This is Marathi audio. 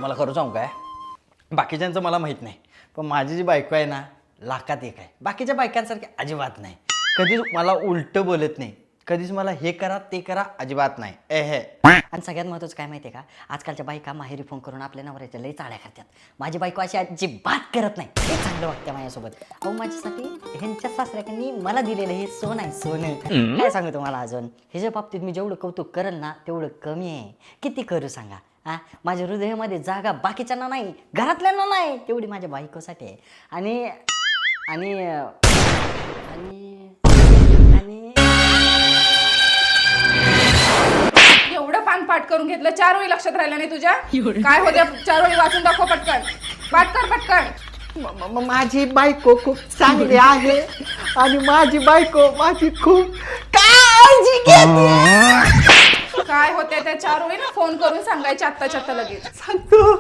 तुम्हाला खरं सांगू काय, बाकीच्यांचं मला माहीत नाही, पण माझी जी बायको आहे ना लाखात एक आहे. बाकीच्या बायकांसारखी अजिबात नाही. कधीच मला उलटं बोलत नाही, कधीच मला हे करा ते करा अजिबात नाही. आणि सगळ्यात महत्त्वाचं काय माहिती आहे का, आजकालच्या बायका माहेरी फोन करून आपल्या नवऱ्याच्या लई चाड्या करतात. माझी बायको अशी अजिबात करत नाही, हे चांगलं वागते माझ्यासोबत. अहो माझ्यासाठी ह्यांच्या सासऱ्याकडनी मला दिलेलं हे सोनं आहे, सोनं. काय सांगू तुम्हाला अजून, ह्याच्या बाबतीत मी जेवढं कौतुक करेल ना तेवढं कमी आहे. किती करू सांगा. हा, माझ्या हृदयामध्ये जागा बाकीच्यांना नाही, घरातल्यांना नाही, तेवढी माझ्या बायकोसाठी आहे. आणि आणि आणि आणि एवढं पान पाठ करून घेतलं, 4 वेळी लक्षात राहिलं नाही तुझ्या. काय होत्या 4 वेळी वाचून दाखव पटकन. पाठ कर पटकन. माझी बायको खूप चांगली आहे आणि माझी बायको माझी खूप काळजी घेते. काय होत्या त्या 4 वेळी ना फोन करून सांगायचे आत्ताच्या आत्ता लगेच. सांगतो.